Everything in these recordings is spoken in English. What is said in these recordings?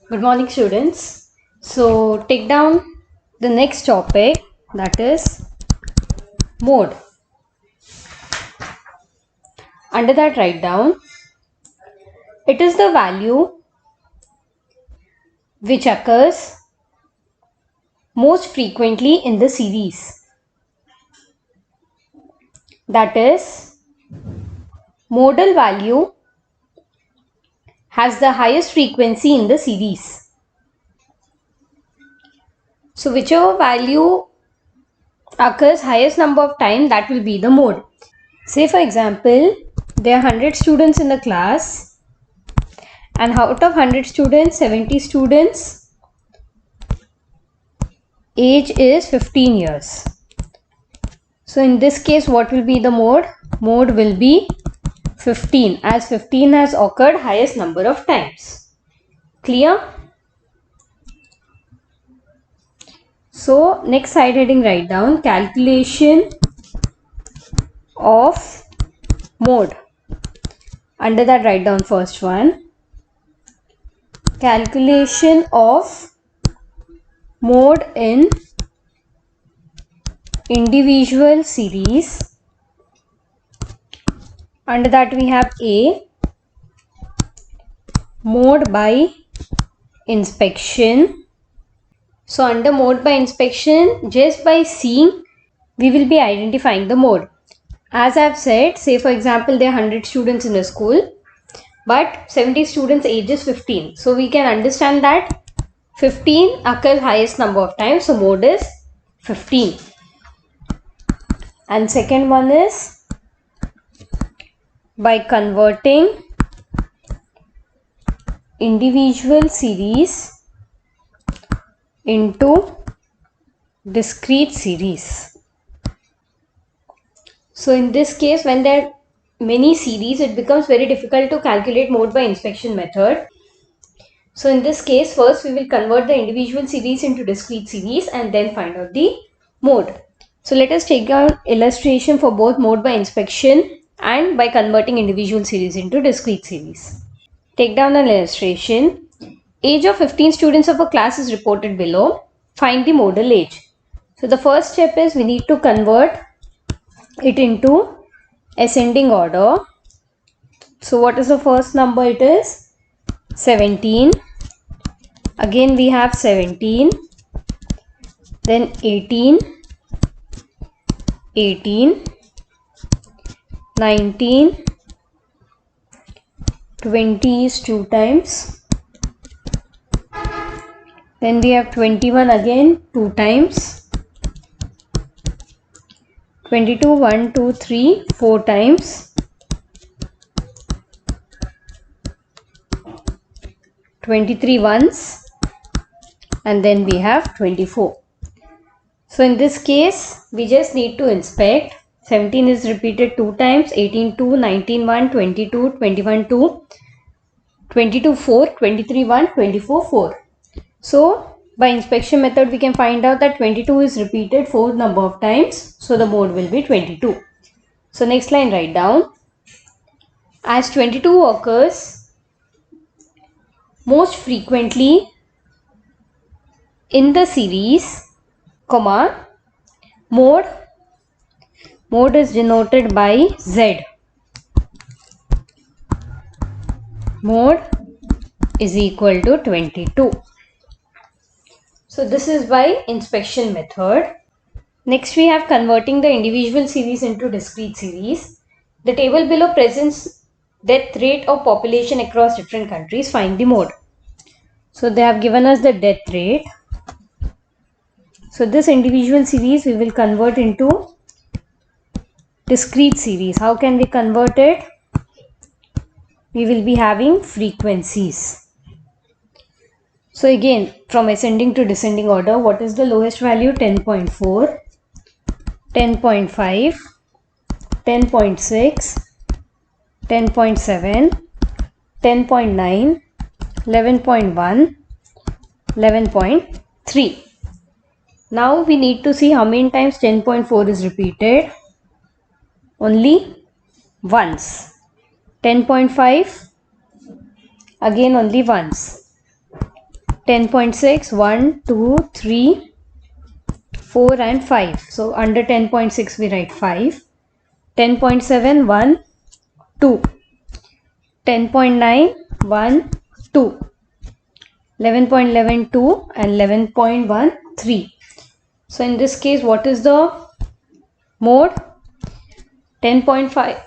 Good morning, students. So, take down the next topic, that is mode. Under that, write down it is the value which occurs most frequently in the series. That is, modal value has the highest frequency in the series. So, whichever value occurs highest number of time, that will be the mode. Say for example, there are 100 students in the class, and out of 100 students, 70 students age is 15 years. So in this case, what will be the mode? Mode will be 15, as 15 has occurred highest number of times. Clear? So next side heading, write down calculation of mode. Under that, write down first one, calculation of mode in individual series. Under that we have A, mode by inspection. So under mode by inspection, just by seeing, we will be identifying the mode. As I have said, say for example, there are 100 students in a school, but 70 students age is 15. So we can understand that 15 occurs highest number of times. So mode is 15. And second one is by converting individual series into discrete series. So in this case, when there are many series, it becomes very difficult to calculate mode by inspection method. So in this case, first we will convert the individual series into discrete series and then find out the mode. So let us take out illustration for both mode by inspection and by converting individual series into discrete series. Take down an illustration. Age of 15 students of a class is reported below. Find the modal age. So the first step is we need to convert it into ascending order. So what is the first number? It is 17. Again we have 17, then 18, 18, 19, 20 is 2 times, then we have 21 again 2 times, 22, 1, 2, 3, 4 times, 23 once, and then we have 24. So in this case, we just need to inspect. 17 is repeated 2 times, 18 2, 19 1, 22, 21 2, 22 4, 23 1, 24 4. So by inspection method, we can find out that 22 is repeated 4 number of times. So the mode will be 22. So next line, write down, as 22 occurs most frequently in the series, comma, mode is denoted by Z. Mode is equal to 22. So this is by inspection method. Next we have converting the individual series into discrete series. The table below presents death rate of population across different countries. Find the mode. So they have given us the death rate. So this individual series we will convert into discrete series. How can we convert it? We will be having frequencies. So again, from ascending to descending order, what is the lowest value? 10.4, 10.5, 10.6, 10.7, 10.9, 11.1, 11.3. Now we need to see how many times 10.4 is repeated. Only once. 10.5, again only once. 10.6, 1, 2, 3, 4 and 5. So under 10.6 we write 5. 10.7, 1, 2. 10.9, 1, 2. 11.11, 2 and 11.1, 3. So in this case, what is the mode? 10.5,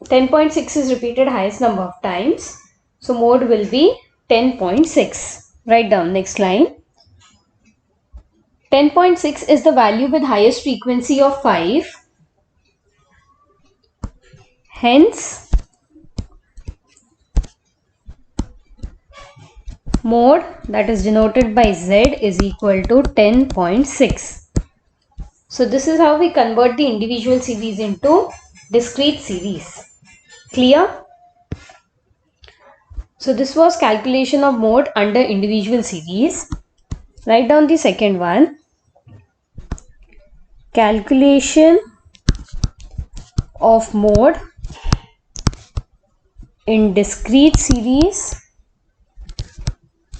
10.6 is repeated highest number of times. So mode will be 10.6. Write down next line. 10.6 is the value with highest frequency of 5. Hence, mode, that is denoted by Z, is equal to 10.6. So this is how we convert the individual series into discrete series. Clear? So this was calculation of mode under individual series. Write down the second one. Calculation of mode in discrete series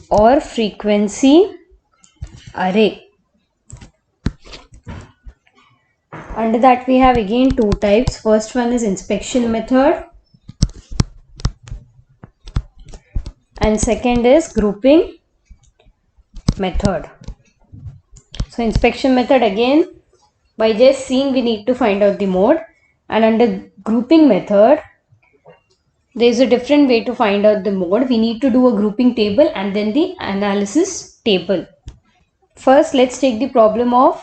or frequency array. Under that we have again two types. First one is inspection method and second is grouping method. So inspection method, again by just seeing we need to find out the mode, and under grouping method there is a different way to find out the mode. We need to do a grouping table and then the analysis table. First let's take the problem of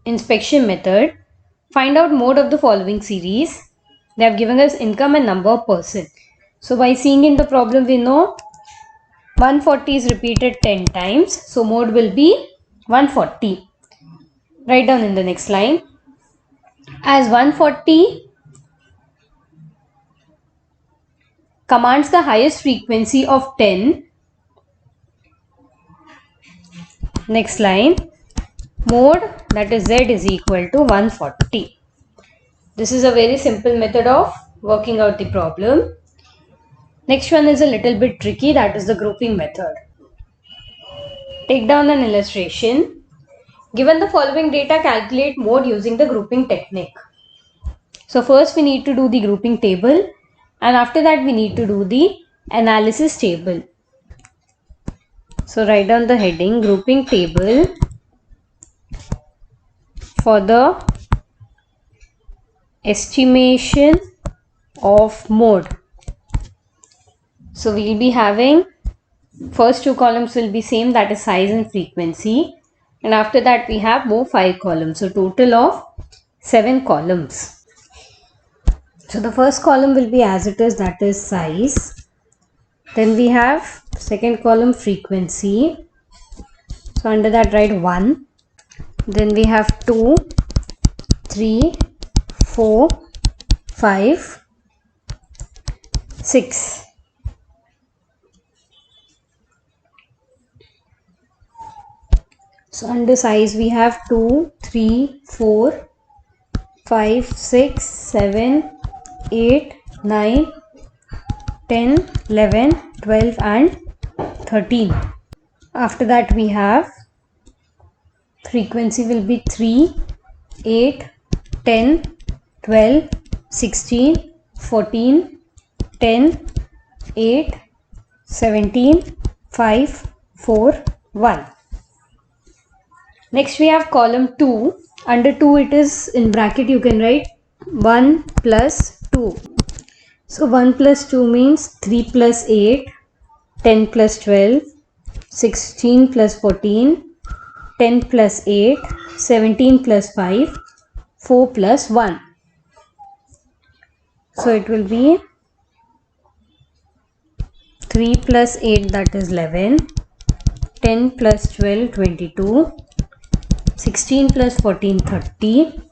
inspection method. Find out mode of the following series. They have given us income and number of person. So by seeing in the problem we know 140 is repeated 10 times. So mode will be 140. Write down in the next line. As 140 commands the highest frequency of 10. Next line. Mode, that is Z, is equal to 140. This is a very simple method of working out the problem. Next one is a little bit tricky, that is the grouping method. Take down an illustration. Given the following data, calculate mode using the grouping technique. So first we need to do the grouping table and after that we need to do the analysis table. So write down the heading grouping table for the estimation of mode. So we will be having first two columns will be same, that is size and frequency, and after that we have more 5 columns. So total of 7 columns. So the first column will be as it is, that is size. Then we have second column frequency. So under that write 1. Then we have 2, 3, 4, 5, 6. So under size we have 2, 3, 4, 5, 6, 7, 8, 9, 10, 11, 12 and 13. After that we have frequency will be 3, 8, 10, 12, 16, 14, 10, 8, 17, 5, 4, 1. Next we have column 2. Under 2 it is in bracket, you can write 1 plus 2. So 1 plus 2 means 3 plus 8, 10 plus 12, 16 plus 14, 10 plus 8, 17 plus 5, 4 plus 1. So it will be 3 plus 8, that is 11, 10 plus 12, 22, 16 plus 14, 30,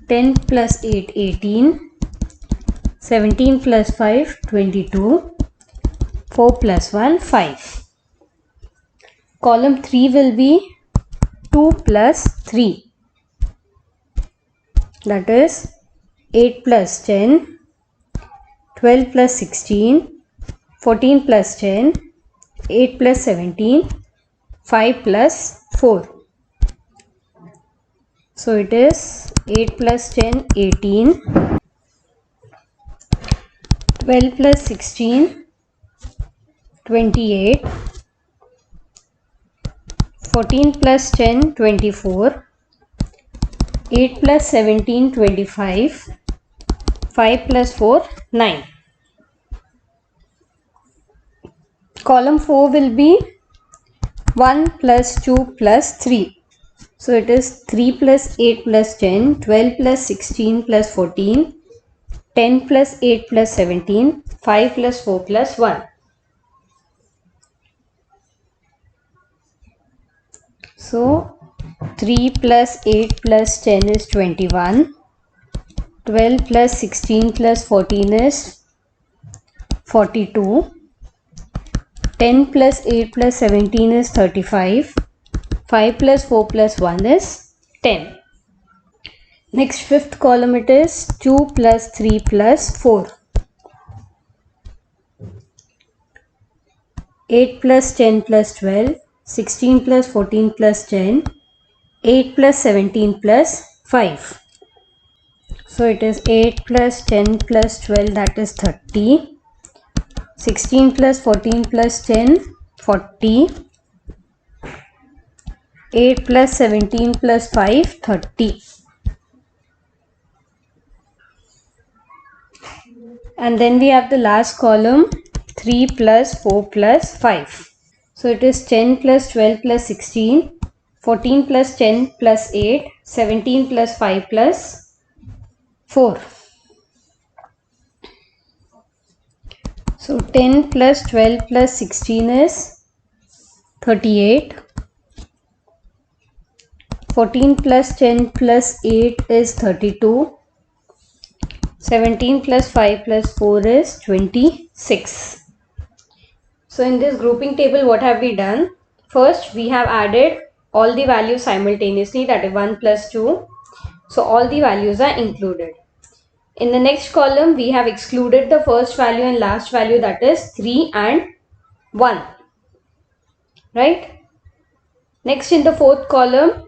10 plus 8, 18, 17 plus 5, 22, 4 plus 1, 5. Column 3 will be 2 plus 3, that is 8 plus 10, 12 plus 16, 14 plus 10, 8 plus 17, 5 plus 4. So it is 8 plus 10, 18, 12 plus 16, 28, 14 plus 10, 24, 8 plus 17, 25, 5 plus 4, 9. Column 4 will be 1 plus 2 plus 3. So it is 3 plus 8 plus 10, 12 plus 16 plus 14, 10 plus 8 plus 17, 5 plus 4 plus 1. So 3 plus 8 plus 10 is 21, 12 plus 16 plus 14 is 42, 10 plus 8 plus 17 is 35, 5 plus 4 plus 1 is 10. Next, fifth column, it is 2 plus 3 plus 4. 8 plus 10 plus 12, 16 plus 14 plus 10, 8 plus 17 plus 5. So it is 8 plus 10 plus 12, that is 30. 16 plus 14 plus 10, 40. 8 plus 17 plus 5, 30. And then we have the last column, 3 plus 4 plus 5. So it is 10 plus 12 plus 16, 14 plus 10 plus 8, 17 plus 5 plus 4. So 10 plus 12 plus 16 is 38. 14 plus 10 plus 8 is 32. 17 plus 5 plus 4 is 26. So in this grouping table, what have we done? First, we have added all the values simultaneously, that is 1 plus 2. So all the values are included. In the next column, we have excluded the first value and last value, that is 3 and 1. Right? Next, in the fourth column,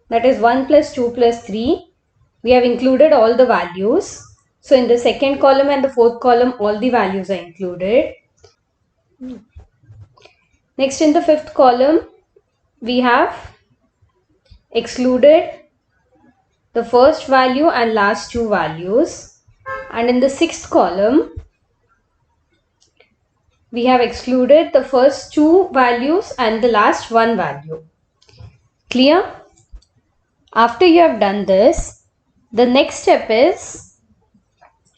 that is 1 plus 2 plus 3, we have included all the values. So in the second column and the fourth column, all the values are included. Next, in the fifth column, we have excluded the first value and last two values. And in the sixth column, we have excluded the first two values and the last one value. Clear? After you have done this, the next step is,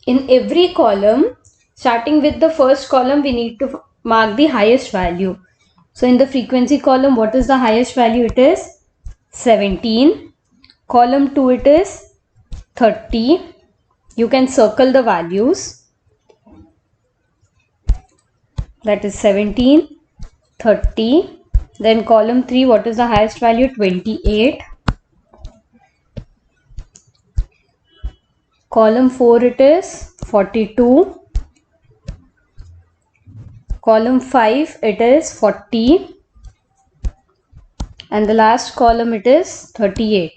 in every column, starting with the first column, we need to mark the highest value. So in the frequency column, what is the highest value? It is 17. Column 2, it is 30. You can circle the values. That is 17, 30. Then column 3, what is the highest value? 28. Column 4, it is 42. Column 5, it is 40. And the last column, it is 38.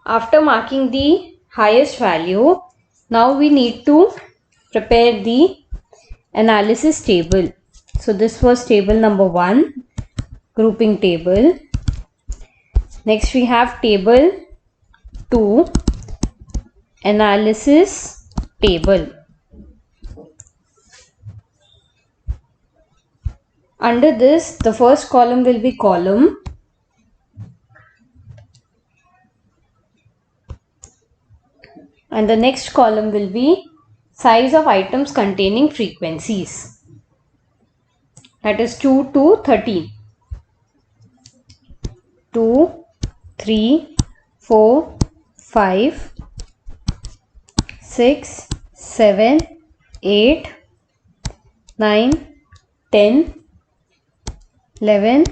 After marking the highest value, now we need to prepare the analysis table. So this was table number 1, grouping table. Next we have table 2, analysis table. Under this, the first column will be column. And the next column will be size of items containing frequencies. That is 2 to 13. 2, 3, 4, 5, 6, 7, 8, 9, 10, 11,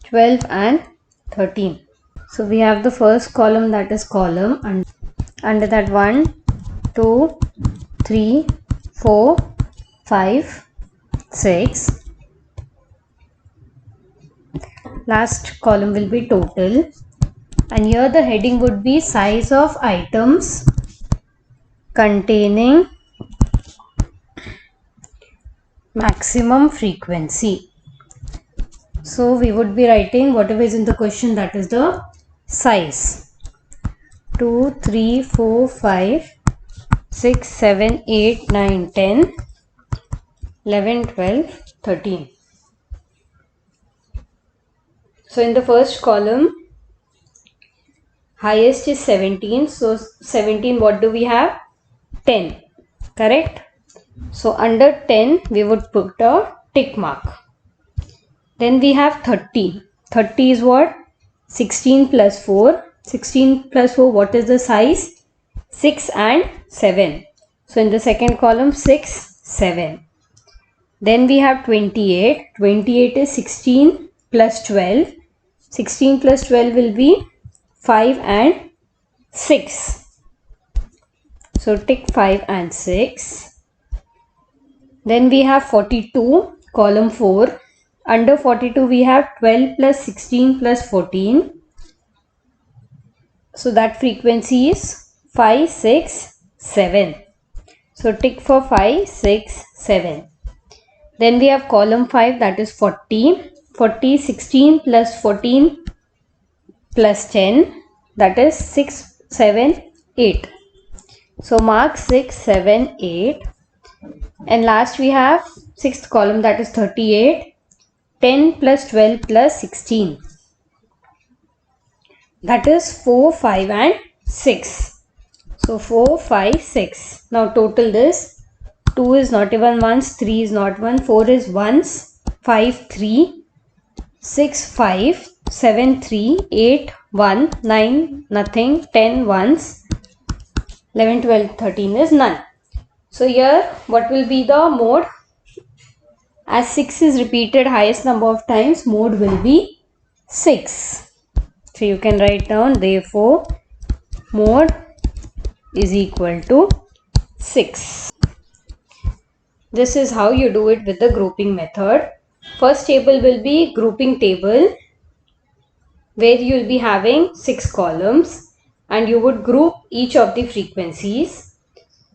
12 and 13. So we have the first column, that is column, and under that 1, 2, 3, 4, 5, 6. Last column will be total, and here the heading would be size of items containing maximum frequency. So we would be writing whatever is in the question, that is the size. 2, 3, 4, 5, 6, 7, 8, 9, 10, 11, 12, 13. So in the first column, highest is 17. So 17, what do we have? 10. Correct? So under 10, we would put a tick mark. Then we have 30. 30 is what? 16 plus 4. 16 plus 4, what is the size? 6 and 7. So in the second column, 6, 7. Then we have 28. 28 is 16 plus 12. 16 plus 12 will be 5 and 6. So tick 5 and 6. Then we have 42, column 4. Under 42 we have 12 plus 16 plus 14. So that frequency is 5, 6, 7. So tick for 5, 6, 7. Then we have column 5, that is 40. 40, 16 plus 14 plus 10, that is 6, 7, 8. So mark 6, 7, 8. And last we have sixth column, that is 38. 10 plus 12 plus 16. That is 4, 5 and 6. So 4, 5, 6. Now total this. 2 is not even ones, 3 is not 1, 4 is ones, 5, 3, 6, 5, 7, 3, 8, 1, 9, nothing, 10 ones, 11, 12, 13 is none. So here what will be the mode? As 6 is repeated highest number of times, mode will be 6. So you can write down, therefore mode is equal to 6. This is how you do it with the grouping method. First table will be grouping table, where you will be having 6 columns and you would group each of the frequencies.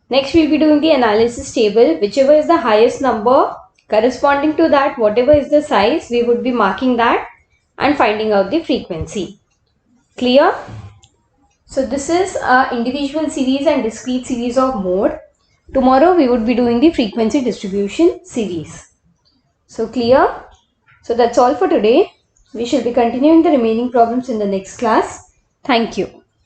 Next we will be doing the analysis table. Whichever is the highest number, corresponding to that, whatever is the size, we would be marking that and finding out the frequency. Clear? So this is our individual series and discrete series of mode. Tomorrow we would be doing the frequency distribution series. So clear? So that's all for today. We shall be continuing the remaining problems in the next class. Thank you.